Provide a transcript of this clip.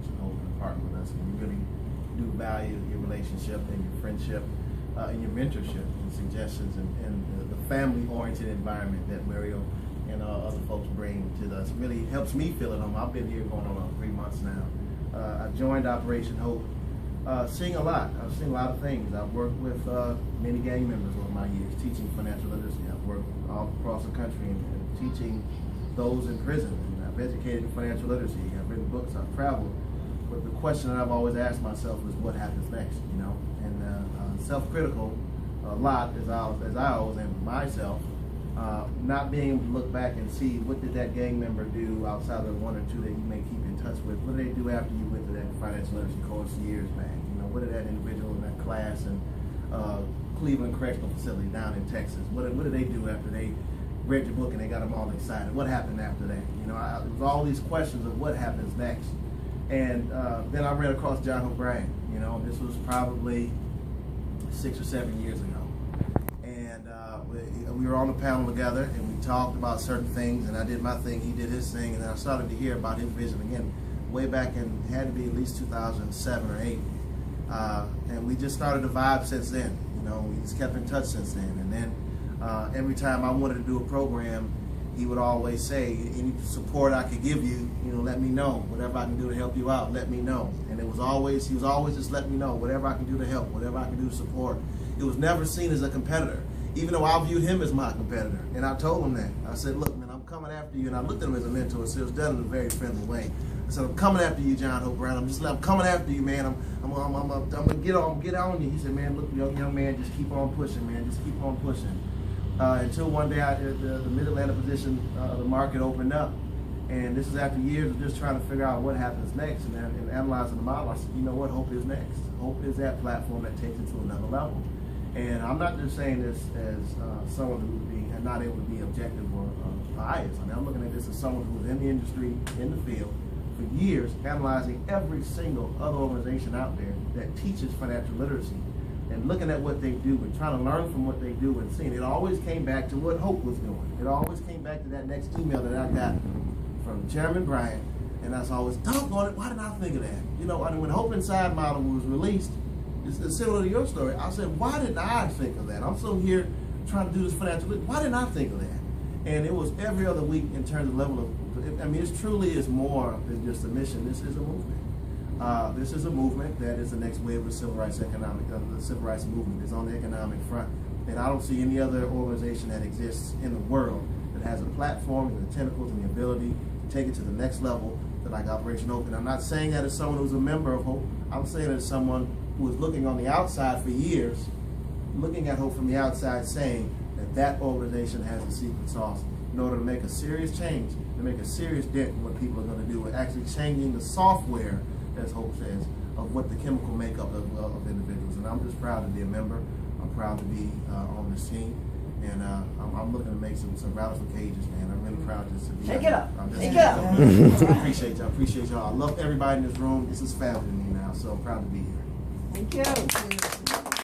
Operation Hope and partner with us. And we really do value your relationship and your friendship and your mentorship and suggestions and the family-oriented environment that Mario and other folks bring to us. It really helps me feel at home. I've been here going on 3 months now. I joined Operation Hope seeing a lot. I've seen a lot of things. I've worked with many gang members over my years, teaching financial literacy. I've worked all across the country and teaching those in prison. And I've educated in financial literacy. I've written books. I've traveled. But the question that I've always asked myself is, what happens next? You know, and self-critical a lot as I always am myself. Not being able to look back and see what did that gang member do outside of the one or two that you may keep in touch with. What did they do after you went to that financial literacy course years back? You know, what did that individual in that class in Cleveland Correctional Facility down in Texas, what did they do after they read your book and they got them all excited? What happened after that? You know, it was all these questions of what happens next. And then I ran across John O'Brien. You know, this was probably 6 or 7 years ago. And we were on the panel together and we talked about certain things, and I did my thing, he did his thing, and then I started to hear about his vision again way back in, it had to be at least 2007 or 8. And we just started to vibe since then. You know, we just kept in touch since then. And then every time I wanted to do a program, he would always say, any support I could give you, you know, let me know. Whatever I can do to help you out, let me know. And he was always just let me know, whatever I can do to help, whatever I can do to support. It was never seen as a competitor, even though I viewed him as my competitor. And I told him that. I said, look, man, I'm coming after you. And I looked at him as a mentor, so it was done in a very friendly way. I said, I'm coming after you, John O'Brien. I'm coming after you, man. I'm gonna get on you. He said, man, look, young man, just keep on pushing, man. Just keep on pushing. Until one day the Mid-Atlantic position of the market opened up. And this is after years of just trying to figure out what happens next and analyzing the model. I said, you know what, Hope is next. Hope is that platform that takes it to another level. And I'm not just saying this as someone who is not able to be objective or biased. I mean, I'm looking at this as someone who was in the industry, in the field, for years, analyzing every single other organization out there that teaches financial literacy, and looking at what they do and trying to learn from what they do and seeing. It always came back to what Hope was doing. It always came back to that next email that I got from Chairman Bryant, and that's always, doggone it, why didn't I think of that? You know, when Hope Inside model was released, it's similar to your story. I said, why didn't I think of that? I'm still here trying to do this financial, why didn't I think of that? And it was every other week in terms of level of, I mean, it truly is more than just a mission. This is a movement. This is a movement that is the next wave of the civil rights the civil rights movement is on the economic front. And I don't see any other organization that exists in the world that has a platform and the tentacles and the ability to take it to the next level that like Operation Hope. And I'm not saying that as someone who's a member of Hope. I'm saying that as someone who was looking on the outside for years, looking at Hope from the outside, saying that that organization has the secret sauce in order to make a serious change, to make a serious dent in what people are going to do, and actually changing the software, as Hope says, of what the chemical makeup of individuals. And I'm just proud to be a member. I'm proud to be on this team. And I'm looking to make some radical cages, man. I'm really proud just to be. Take it up. Take it up. I appreciate y'all. Appreciate y'all. I love everybody in this room. This is family to me now, so I'm proud to be here. Thank you.